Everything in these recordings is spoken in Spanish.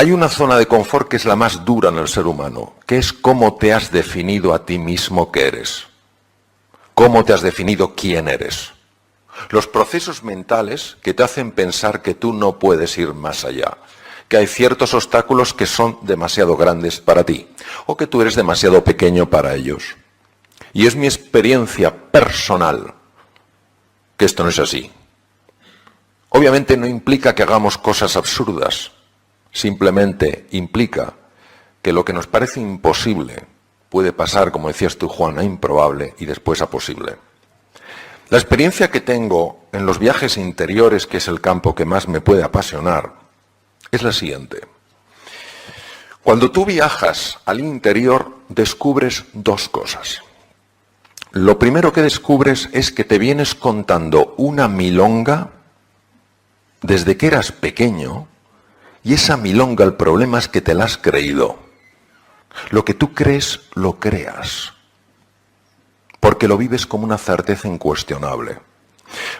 Hay una zona de confort que es la más dura en el ser humano, que es cómo te has definido a ti mismo que eres. Cómo te has definido quién eres. Los procesos mentales que te hacen pensar que tú no puedes ir más allá, que hay ciertos obstáculos que son demasiado grandes para ti, o que tú eres demasiado pequeño para ellos. Y es mi experiencia personal que esto no es así. Obviamente no implica que hagamos cosas absurdas, simplemente implica que lo que nos parece imposible puede pasar, como decías tú, Juan, a improbable y después a posible. La experiencia que tengo en los viajes interiores, que es el campo que más me puede apasionar, es la siguiente. Cuando tú viajas al interior, descubres dos cosas. Lo primero que descubres es que te vienes contando una milonga desde que eras pequeño, y esa milonga, el problema es que te la has creído. Lo que tú crees, lo creas, porque lo vives como una certeza incuestionable.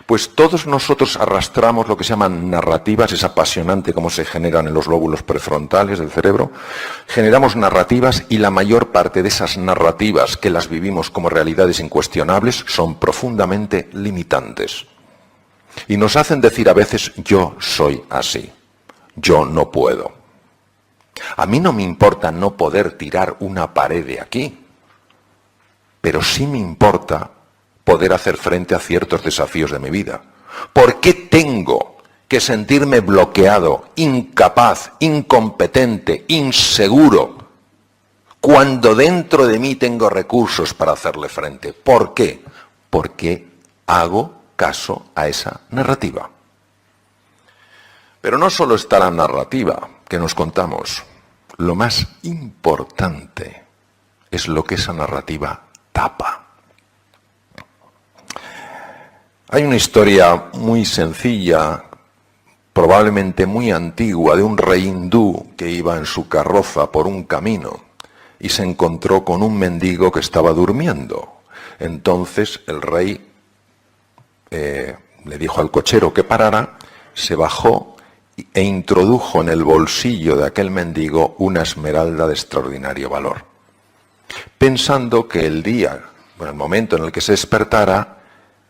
Pues todos nosotros arrastramos lo que se llaman narrativas, es apasionante cómo se generan en los lóbulos prefrontales del cerebro. Generamos narrativas y la mayor parte de esas narrativas que las vivimos como realidades incuestionables son profundamente limitantes. Y nos hacen decir a veces, yo soy así, yo no puedo. A mí no me importa no poder tirar una pared de aquí, pero sí me importa poder hacer frente a ciertos desafíos de mi vida. ¿Por qué tengo que sentirme bloqueado, incapaz, incompetente, inseguro, cuando dentro de mí tengo recursos para hacerle frente? ¿Por qué? Porque hago caso a esa narrativa. Pero no solo está la narrativa que nos contamos, lo más importante es lo que esa narrativa tapa. Hay una historia muy sencilla, probablemente muy antigua, de un rey hindú que iba en su carroza por un camino y se encontró con un mendigo que estaba durmiendo. Entonces el rey le dijo al cochero que parara, se bajó e introdujo en el bolsillo de aquel mendigo una esmeralda de extraordinario valor, pensando que el momento en el que se despertara,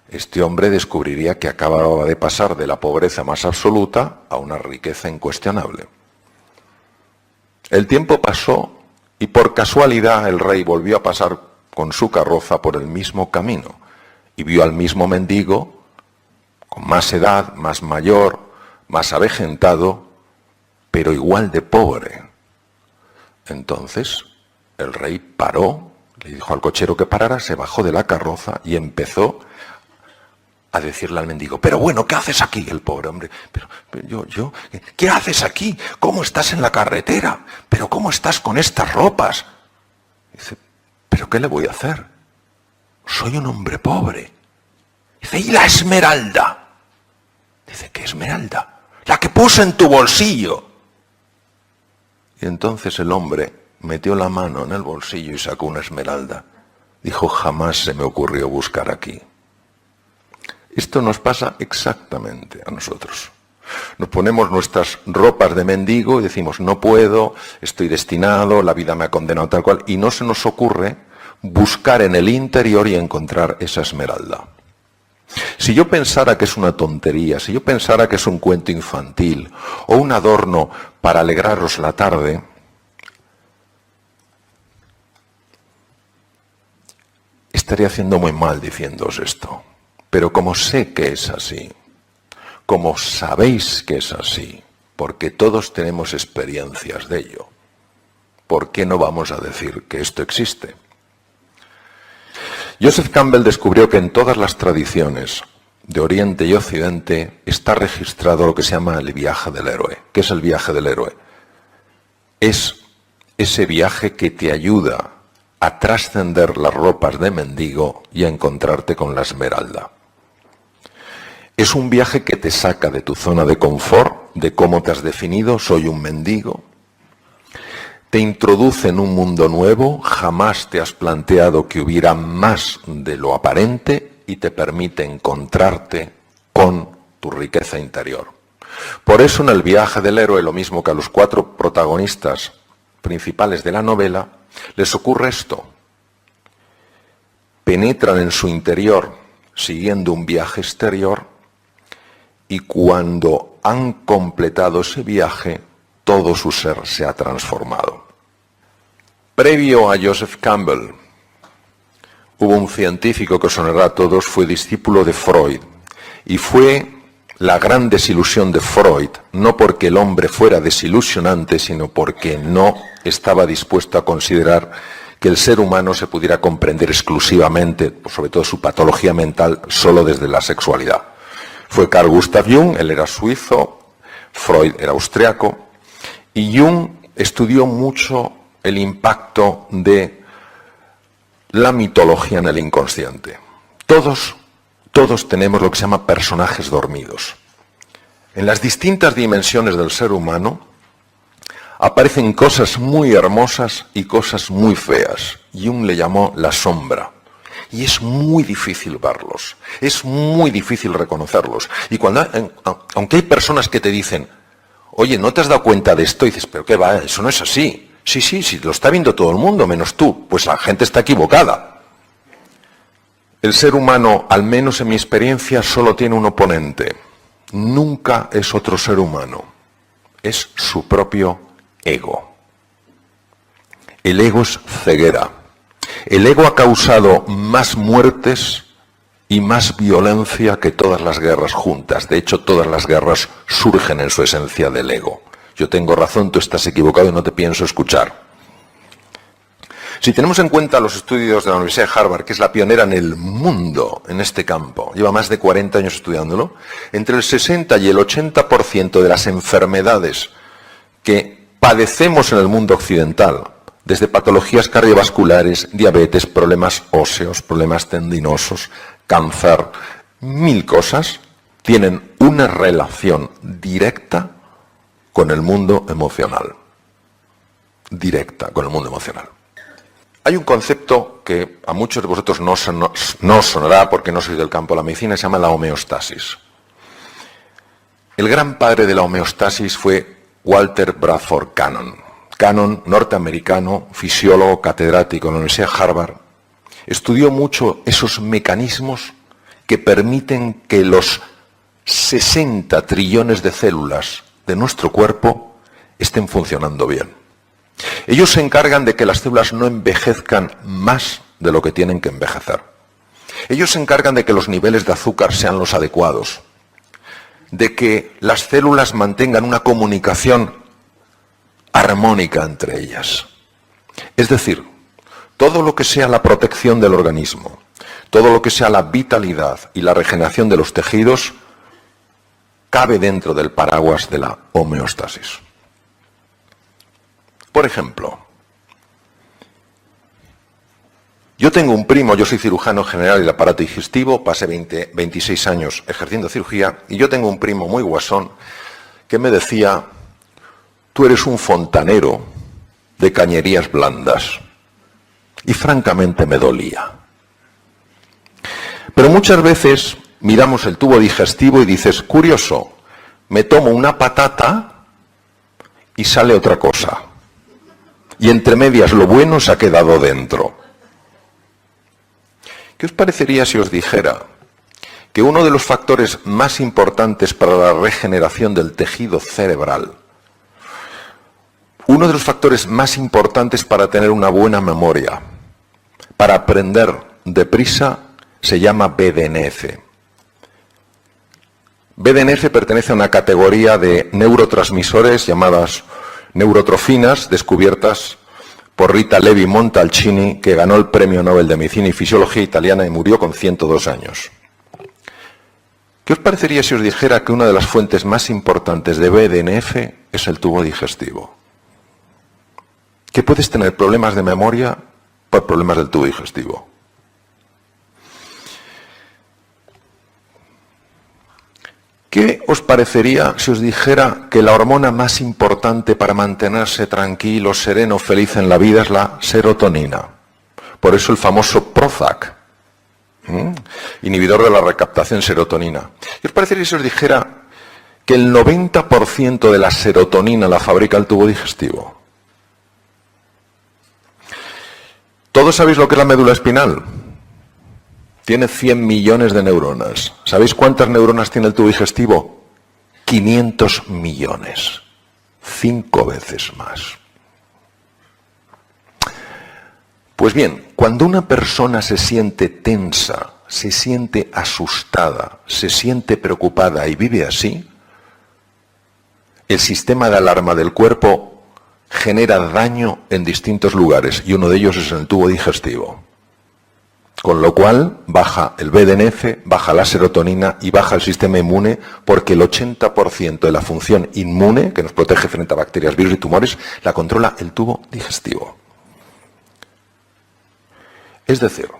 este hombre descubriría que acababa de pasar de la pobreza más absoluta a una riqueza incuestionable. El tiempo pasó y por casualidad el rey volvió a pasar con su carroza por el mismo camino y vio al mismo mendigo con más edad, más mayor, más avejentado, pero igual de pobre. Entonces el rey paró, le dijo al cochero que parara, se bajó de la carroza y empezó a decirle al mendigo, pero bueno, ¿qué haces aquí? El pobre hombre, pero ¿qué haces aquí? ¿Cómo estás en la carretera? ¿Pero cómo estás con estas ropas? Dice, ¿pero qué le voy a hacer? Soy un hombre pobre. Dice, ¿y la esmeralda? Dice, ¿qué esmeralda? La que puse en tu bolsillo. Y entonces el hombre metió la mano en el bolsillo y sacó una esmeralda. Dijo, jamás se me ocurrió buscar aquí. Esto nos pasa exactamente a nosotros. Nos ponemos nuestras ropas de mendigo y decimos, no puedo, estoy destinado, la vida me ha condenado tal cual, y no se nos ocurre buscar en el interior y encontrar esa esmeralda. Si yo pensara que es una tontería, si yo pensara que es un cuento infantil o un adorno para alegraros la tarde, estaría haciendo muy mal diciéndoos esto. Pero como sé que es así, como sabéis que es así, porque todos tenemos experiencias de ello, ¿por qué no vamos a decir que esto existe? Joseph Campbell descubrió que en todas las tradiciones de Oriente y Occidente está registrado lo que se llama el viaje del héroe. ¿Qué es el viaje del héroe? Es ese viaje que te ayuda a trascender las ropas de mendigo y a encontrarte con la esmeralda. Es un viaje que te saca de tu zona de confort, de cómo te has definido, soy un mendigo. Te introduce en un mundo nuevo, jamás te has planteado que hubiera más de lo aparente y te permite encontrarte con tu riqueza interior. Por eso en el viaje del héroe, lo mismo que a los 4 protagonistas principales de la novela, les ocurre esto. Penetran en su interior siguiendo un viaje exterior y cuando han completado ese viaje, todo su ser se ha transformado. Previo a Joseph Campbell, hubo un científico que os sonará a todos, fue discípulo de Freud, y fue la gran desilusión de Freud, no porque el hombre fuera desilusionante, sino porque no estaba dispuesto a considerar que el ser humano se pudiera comprender exclusivamente, sobre todo su patología mental, solo desde la sexualidad. Fue Carl Gustav Jung, él era suizo, Freud era austriaco, y Jung estudió mucho el impacto de la mitología en el inconsciente. Todos tenemos lo que se llama personajes dormidos. En las distintas dimensiones del ser humano aparecen cosas muy hermosas y cosas muy feas. Jung le llamó la sombra. Y es muy difícil verlos, es muy difícil reconocerlos. Y aunque hay personas que te dicen, oye, ¿no te has dado cuenta de esto? Y dices, pero qué va, eso no es así. Sí, lo está viendo todo el mundo, menos tú. Pues la gente está equivocada. El ser humano, al menos en mi experiencia, solo tiene un oponente. Nunca es otro ser humano. Es su propio ego. El ego es ceguera. El ego ha causado más muertes y más violencia que todas las guerras juntas. De hecho, todas las guerras surgen en su esencia del ego. Yo tengo razón, tú estás equivocado y no te pienso escuchar. Si tenemos en cuenta los estudios de la Universidad de Harvard, que es la pionera en el mundo en este campo, lleva más de 40 años estudiándolo, entre el 60 y el 80% de las enfermedades que padecemos en el mundo occidental, desde patologías cardiovasculares, diabetes, problemas óseos, problemas tendinosos, cáncer, 1000 cosas, tienen una relación directa con el mundo emocional. Directa con el mundo emocional. Hay un concepto que a muchos de vosotros no os sonará porque no sois del campo de la medicina, se llama la homeostasis. El gran padre de la homeostasis fue Walter Bradford Cannon. Cannon, norteamericano, fisiólogo, catedrático en la Universidad de Harvard, estudió mucho esos mecanismos que permiten que los 60 trillones de células de nuestro cuerpo estén funcionando bien. Ellos se encargan de que las células no envejezcan más de lo que tienen que envejecer. Ellos se encargan de que los niveles de azúcar sean los adecuados, de que las células mantengan una comunicación armónica entre ellas. Es decir, todo lo que sea la protección del organismo, todo lo que sea la vitalidad y la regeneración de los tejidos, cabe dentro del paraguas de la homeostasis. Por ejemplo, yo tengo un primo, yo soy cirujano general del aparato digestivo, pasé 26 años ejerciendo cirugía, y yo tengo un primo muy guasón que me decía, tú eres un fontanero de cañerías blandas. Y francamente me dolía. Pero muchas veces miramos el tubo digestivo y dices, curioso, me tomo una patata y sale otra cosa. Y entre medias lo bueno se ha quedado dentro. ¿Qué os parecería si os dijera que uno de los factores más importantes para la regeneración del tejido cerebral, uno de los factores más importantes para tener una buena memoria, para aprender deprisa, se llama BDNF? BDNF pertenece a una categoría de neurotransmisores llamadas neurotrofinas, descubiertas por Rita Levi Montalcini, que ganó el Premio Nobel de Medicina y Fisiología italiana y murió con 102 años. ¿Qué os parecería si os dijera que una de las fuentes más importantes de BDNF es el tubo digestivo? Que puedes tener problemas de memoria por problemas del tubo digestivo. ¿Qué os parecería si os dijera que la hormona más importante para mantenerse tranquilo, sereno, feliz en la vida es la serotonina? Por eso el famoso Prozac, inhibidor de la recaptación de serotonina. ¿Qué os parecería si os dijera que el 90% de la serotonina la fabrica el tubo digestivo. ¿Todos sabéis lo que es la médula espinal? Tiene 100 millones de neuronas. ¿Sabéis cuántas neuronas tiene el tubo digestivo? 500 millones. 5 veces más. Pues bien, cuando una persona se siente tensa, se siente asustada, se siente preocupada y vive así, el sistema de alarma del cuerpo genera daño en distintos lugares y uno de ellos es en el tubo digestivo. Con lo cual baja el BDNF, baja la serotonina y baja el sistema inmune porque el 80% de la función inmune, que nos protege frente a bacterias, virus y tumores, la controla el tubo digestivo. Es decir,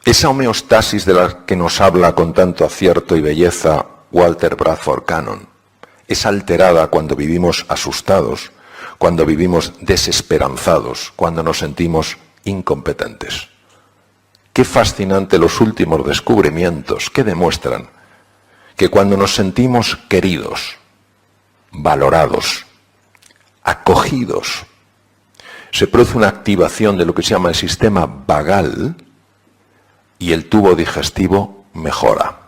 esa homeostasis de la que nos habla con tanto acierto y belleza Walter Bradford Cannon es alterada cuando vivimos asustados, cuando vivimos desesperanzados, cuando nos sentimos incompetentes. Qué fascinante los últimos descubrimientos que demuestran que cuando nos sentimos queridos, valorados, acogidos, se produce una activación de lo que se llama el sistema vagal y el tubo digestivo mejora.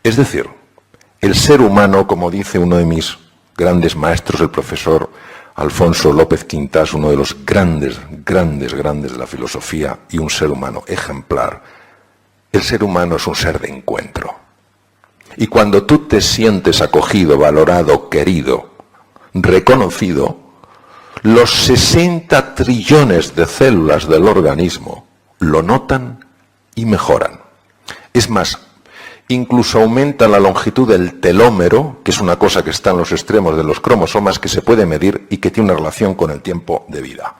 Es decir, el ser humano, como dice uno de mis grandes maestros, el profesor Alfonso López Quintás, uno de los grandes de la filosofía y un ser humano ejemplar, el ser humano es un ser de encuentro. Y cuando tú te sientes acogido, valorado, querido, reconocido, los 60 trillones de células del organismo lo notan y mejoran. Es más, incluso aumenta la longitud del telómero, que es una cosa que está en los extremos de los cromosomas, que se puede medir y que tiene una relación con el tiempo de vida.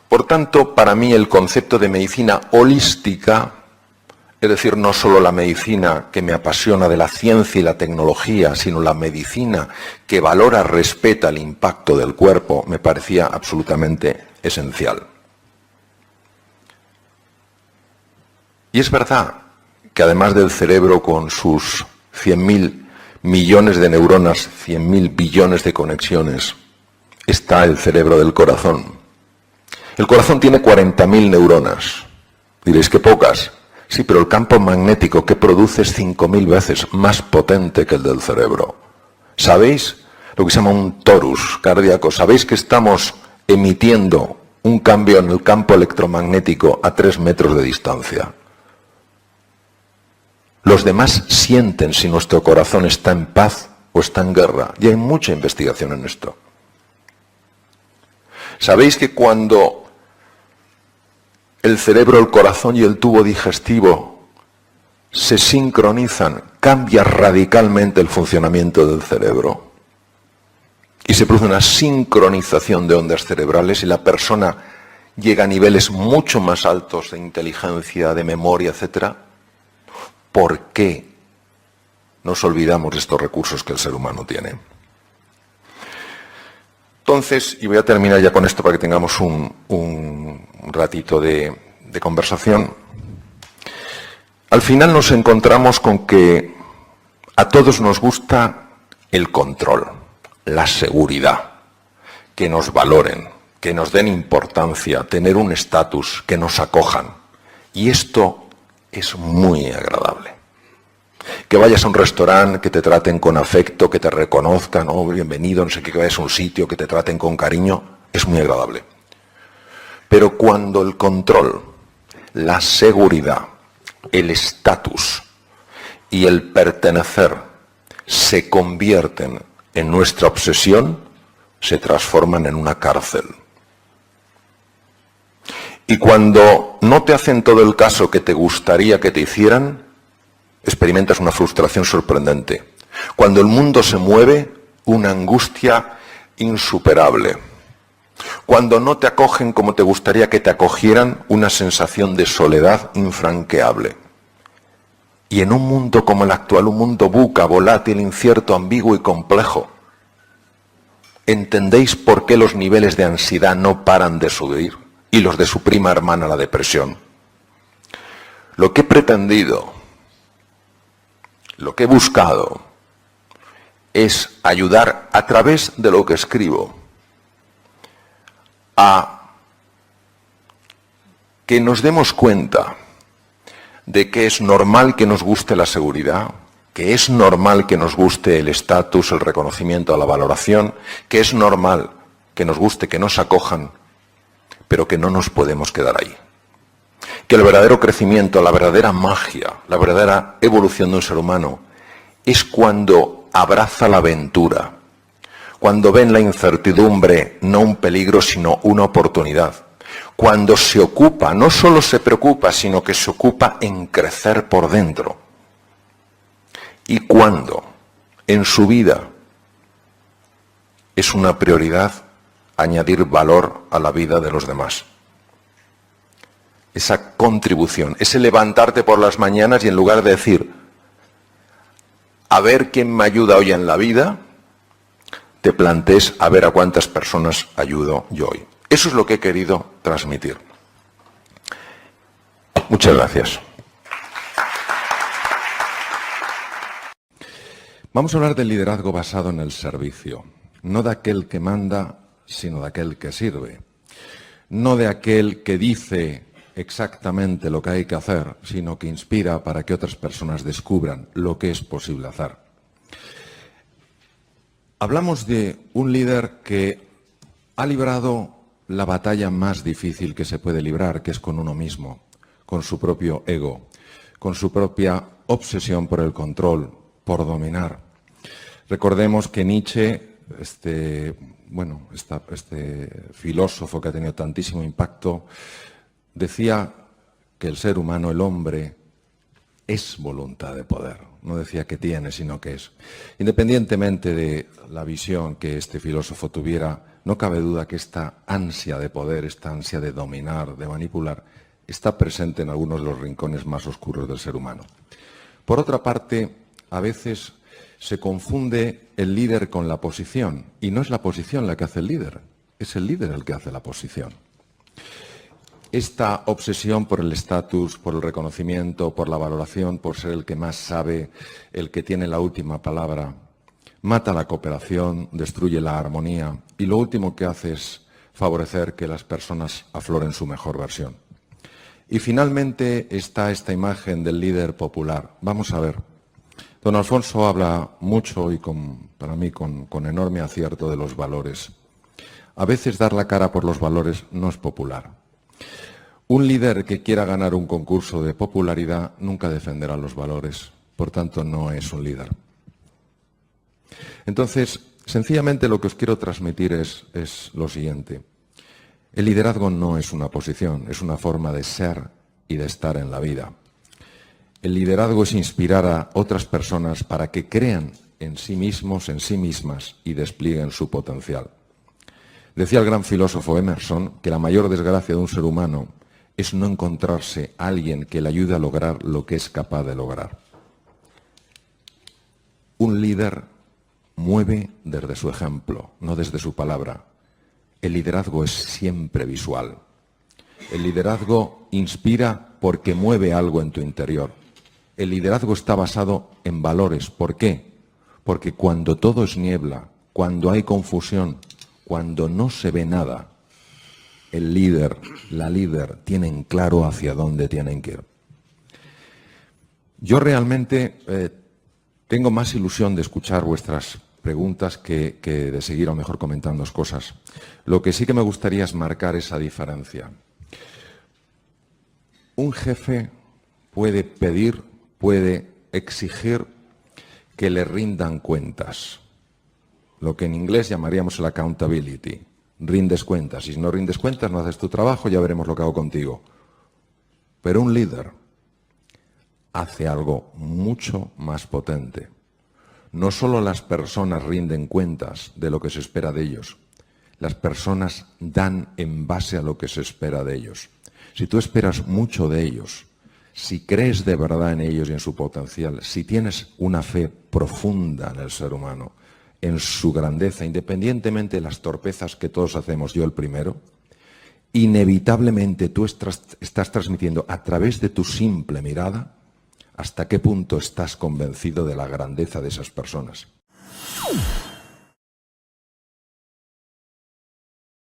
Por tanto, para mí el concepto de medicina holística, es decir, no solo la medicina que me apasiona de la ciencia y la tecnología, sino la medicina que valora, respeta el impacto del cuerpo, me parecía absolutamente esencial. Y es verdad que además del cerebro con sus 100.000 millones de neuronas, 100.000 billones de conexiones, está el cerebro del corazón. El corazón tiene 40.000 neuronas. Diréis, ¿qué pocas? Sí, pero el campo magnético que produce es 5.000 veces más potente que el del cerebro. ¿Sabéis lo que se llama un torus cardíaco? ¿Sabéis que estamos emitiendo un cambio en el campo electromagnético a 3 metros de distancia? Los demás sienten si nuestro corazón está en paz o está en guerra. Y hay mucha investigación en esto. ¿Sabéis que cuando el cerebro, el corazón y el tubo digestivo se sincronizan, cambia radicalmente el funcionamiento del cerebro? Y se produce una sincronización de ondas cerebrales y la persona llega a niveles mucho más altos de inteligencia, de memoria, etc. ¿Por qué nos olvidamos de estos recursos que el ser humano tiene? Entonces, y voy a terminar ya con esto para que tengamos un ratito de conversación. Al final nos encontramos con que a todos nos gusta el control, la seguridad, que nos valoren, que nos den importancia, tener un estatus, que nos acojan. Y esto es muy agradable. Que vayas a un restaurante, que te traten con afecto, que te reconozcan, oh, bienvenido, no sé qué, que vayas a un sitio, que te traten con cariño, es muy agradable. Pero cuando el control, la seguridad, el estatus y el pertenecer se convierten en nuestra obsesión, se transforman en una cárcel. Y cuando no te hacen todo el caso que te gustaría que te hicieran, experimentas una frustración sorprendente. Cuando el mundo se mueve, una angustia insuperable. Cuando no te acogen como te gustaría que te acogieran, una sensación de soledad infranqueable. Y en un mundo como el actual, un mundo buca, volátil, incierto, ambiguo y complejo, ¿entendéis por qué los niveles de ansiedad no paran de subir? Y los de su prima hermana, la depresión. Lo que he pretendido lo que he buscado es ayudar a través de lo que escribo a que nos demos cuenta de que es normal que nos guste la seguridad, que es normal que nos guste el estatus, el reconocimiento, la valoración, que es normal que nos guste que nos acojan, pero que no nos podemos quedar ahí. Que el verdadero crecimiento, la verdadera magia, la verdadera evolución de un ser humano es cuando abraza la aventura, cuando ve en la incertidumbre no un peligro, sino una oportunidad. Cuando se ocupa, no solo se preocupa, sino que se ocupa en crecer por dentro. Y cuando en su vida es una prioridad añadir valor a la vida de los demás. Esa contribución, ese levantarte por las mañanas y en lugar de decir, a ver quién me ayuda hoy en la vida, te plantees a ver a cuántas personas ayudo yo hoy. Eso es lo que he querido transmitir. Muchas gracias. Vamos a hablar del liderazgo basado en el servicio. No de aquel que manda, sino de aquel que sirve. No de aquel que dice exactamente lo que hay que hacer, sino que inspira para que otras personas descubran lo que es posible hacer. Hablamos de un líder que ha librado la batalla más difícil que se puede librar, que es con uno mismo, con su propio ego, con su propia obsesión por el control, por dominar. Recordemos que Nietzsche, este filósofo que ha tenido tantísimo impacto, decía que el ser humano, el hombre, es voluntad de poder. No decía que tiene, sino que es. Independientemente de la visión que este filósofo tuviera, no cabe duda que esta ansia de poder, esta ansia de dominar, de manipular, está presente en algunos de los rincones más oscuros del ser humano. Por otra parte, a veces se confunde el líder con la posición, y no es la posición la que hace el líder, es el líder el que hace la posición. Esta obsesión por el estatus, por el reconocimiento, por la valoración, por ser el que más sabe, el que tiene la última palabra, mata la cooperación, destruye la armonía y lo último que hace es favorecer que las personas afloren su mejor versión. Y finalmente está esta imagen del líder popular. Vamos a ver. Don Alfonso habla mucho y para mí con enorme acierto de los valores. A veces dar la cara por los valores no es popular. Un líder que quiera ganar un concurso de popularidad nunca defenderá los valores, por tanto no es un líder. Entonces, sencillamente lo que os quiero transmitir es lo siguiente. El liderazgo no es una posición, es una forma de ser y de estar en la vida. El liderazgo es inspirar a otras personas para que crean en sí mismos, en sí mismas y desplieguen su potencial. Decía el gran filósofo Emerson que la mayor desgracia de un ser humano es no encontrarse a alguien que le ayude a lograr lo que es capaz de lograr. Un líder mueve desde su ejemplo, no desde su palabra. El liderazgo es siempre visual. El liderazgo inspira porque mueve algo en tu interior. El liderazgo está basado en valores. ¿Por qué? Porque cuando todo es niebla, cuando hay confusión, cuando no se ve nada, el líder, la líder, tienen claro hacia dónde tienen que ir. Yo realmente tengo más ilusión de escuchar vuestras preguntas que de seguir a lo mejor comentando cosas. Lo que sí que me gustaría es marcar esa diferencia. Un jefe puede pedir, puede exigir que le rindan cuentas, lo que en inglés llamaríamos el accountability. Rindes cuentas, y si no rindes cuentas no haces tu trabajo, ya veremos lo que hago contigo. Pero un líder hace algo mucho más potente. No solo las personas rinden cuentas de lo que se espera de ellos, las personas dan en base a lo que se espera de ellos. Si tú esperas mucho de ellos, si crees de verdad en ellos y en su potencial, si tienes una fe profunda en el ser humano, en su grandeza, independientemente de las torpezas que todos hacemos, yo el primero, inevitablemente tú estás transmitiendo a través de tu simple mirada, ¿Hasta qué punto estás convencido de la grandeza de esas personas?